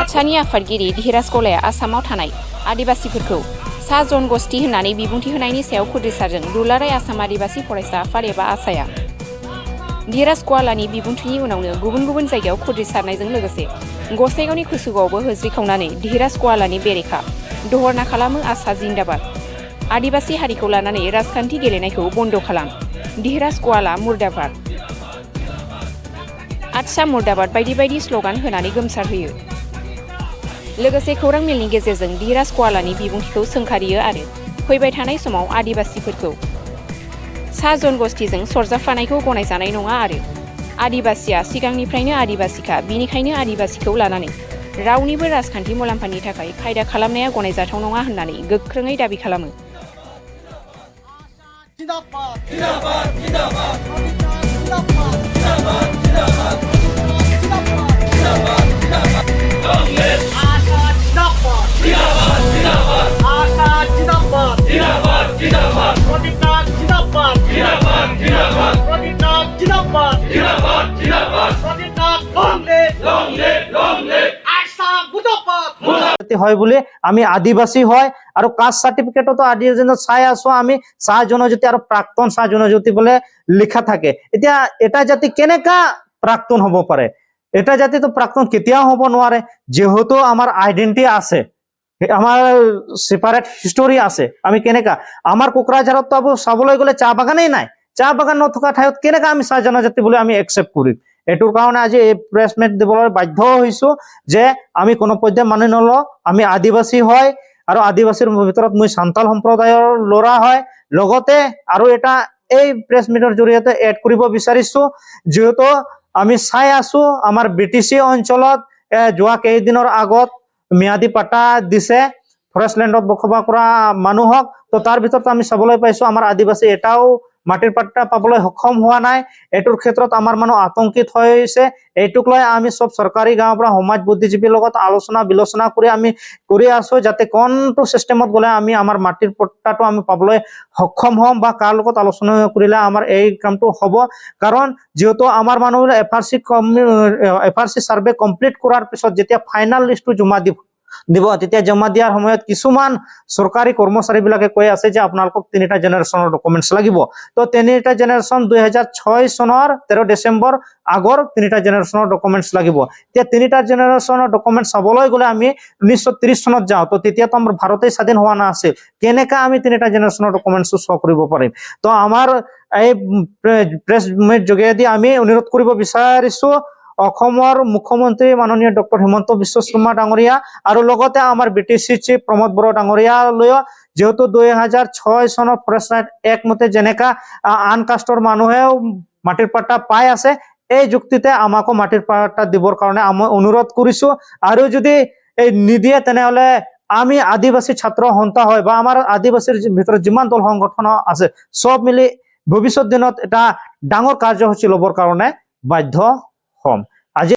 आसानि आफादगिरि धीराज गलाया आसामाव थानाय आदिबासिफोरखौ सा जनगोष्ठी होननानै बिबुंथि होनायनि सायाव खुद्रिसारजों दुलाराय आसाम आदिबासि फरायसा आफाद एबा आसाया धीराज गवालानि बिबुंथिनि उनावनो गुबुन गुबुन जायगायाव खुद्रिसारनायजों लोगोसे गसाइगावनि कुसुगावआवबो होज्रिखावनानै धीराज गवालानि बेरेखा दहरना खालामो आसा जिन्दाबाद आदिबासि हारिखौ लानानै राजखान्थि गेलेनायखौ बन्द खालाम धीराज गवाला मुर्दाबाद आदसा मुर्दाबाद बायदि बायदि स्लगान होनानै गोमसारहोयो लोगोसे खौरां मेलनि गेजेरजों धीराज गवालानि बिबुंथिखौ सोंखारियो आरो फैबाय थानाय समाव आदिबासिफोरखौ सा जनगोष्ठीजों सरजाबफानायखौ गनायजानाय नङा आरो आदिबासिया सिगांनिफ्रायनो आदिबासिखा बिनिखायनो आदिबासिखौ लानानै रावनिबो राजखान्थि मुलाम्फानि थाखाय खायदा खालामनाया गनायजाथाव नङा होननानै गोख्रोङै दाबि खालामो হয় বুলি আমি আদিবাসী হয় আৰু কাষ্ট সাৰ্টিফিকেটতো আদি চাই আছো আমি চাহ জনজাতি আৰু প্ৰাক্তন চাহ জনজাতি বলে লিখা থাকে এতিয়া এটা জাতি কেনেকা প্ৰাক্তন হ'ব পাৰে এটা জাতি তো প্ৰাক্তন কেতিয়াও হ'ব নোৱাৰে যেহেতু আমাৰ আইডেন্টিটি আছে আমাৰ সেপাৰেট হিষ্টৰী আছে আমি কেনেকা আমাৰ কোকৰাঝাৰত তো চাবলৈ গ'লে চাহ বাগানেই নাই চাহ বাগান নথকা ঠাইত কেনেকা আমি চাহ জনজাতি বুলি আমি একচেপ্ট কৰিম এটোৰ কাৰণে আজি এই প্ৰেছ মিট দিবলৈ বাধ্য হৈছো যে আমি কোনো পৰ্যায়ে মানি নলওঁ আমি আদিবাসী হয় আৰু আদিবাসীৰ ভিতৰত মই সান্তাল সম্প্ৰদায়ৰ ল'ৰা হয় লগতে আৰু এটা এই প্ৰেছ মিটৰ জৰিয়তে এড কৰিব বিচাৰিছো যেহেতু আমি চাই আছো আমাৰ বিটিসি অঞ্চলত যোৱা কেইদিনৰ আগত ম্যাদী পাটা দিছে ফৰেষ্টলেণ্ডত বসবাস কৰা মানুহক তো তাৰ ভিতৰত আমি চাবলৈ পাইছো আমাৰ আদিবাসী এটাও মাটিৰ পাট্টা পাবলৈ সক্ষম হোৱা নাই এটোৰ ক্ষেত্ৰত আমাৰ মানুহ আতংকিত হৈছে এইটোক লৈ আমি সব চৰকাৰী গাঁৱৰ পৰা সমাজ বুদ্ধিজীৱীৰ লগত আলোচনা বিলোচনা কৰি আমি কৰি আছো যাতে কোনটো সিস্টেমত গলে আমি আমাৰ মাটিৰ পট্টাটো আমি পাবলৈ সক্ষম হম বা কাৰ লগত আলোচনা কৰিলে আমাৰ এই কামটো হ'ব কাৰণ যেহেতু আমাৰ মানুহ এফআৰসি সাৰ্ভে কমপ্লিট কৰাৰ পিছত যেতিয়া ফাইনাল লিষ্টটো জমা দিব তেতিয়া জমা দিয়াৰ সময়ত কিছুমান সৰকাৰি কৰ্মচাৰী বিলাকে কৈ আছে যে আপোনালোকক তিনিটা জেনাৰেশনৰ ডকুমেন্টস লাগিব তো তিনিটা জেনাৰেশন 2006 চনৰ 13 ডিসেম্বৰ আগৰ তিনিটা জেনাৰেশনৰ ডকুমেন্টস লাগিব এতিয়া তিনিটা জেনাৰেশনৰ ডকুমেন্টস চাবলৈ গলে আমি 1930 চনত যাওঁ তো তেতিয়া তো আমাৰ ভাৰতেই স্বাধীন হোৱা নাছিল কেনেকা আমি তিনিটা জেনাৰেশনৰ ডকুমেন্টস শ কৰিব পাৰিম তো আমাৰ এই প্ৰেছ মিট যোগেদি আমি অনুৰোধ কৰিব বিচাৰিছো অসমৰ মুখ্যমন্ত্ৰী মাননীয় ডক্টৰ হিমন্ত বিশ্ব শৰ্মা ডাঙৰীয়া আৰু লগতে আমাৰ বিটিসি চিফ প্ৰমোদ বড়ো ডাঙৰীয়া লৈ যেহেতু 2006 চনৰ ফৰেষ্ট ৰাইট এক মতে যেনেকা আন কাষ্টৰ মানুহেও মাটিৰ পাট্টা পাই আছে এই যুক্তিতে আমাকো মাটিৰ পাট্টা দিবৰ কাৰণে আমি অনুৰোধ কৰিছো আৰু যদি এই নিদিয়ে তেনেহলে আমি আদিবাসী ছাত্ৰ সন্থা হয় বা আমাৰ আদিবাসীৰ ভিতৰত যিমান দল সংগঠন আছে সব মিলি ভৱিষ্যত দিনত এটা ডাঙৰ কাৰ্যসূচী লবৰ কাৰণে বাধ্য হম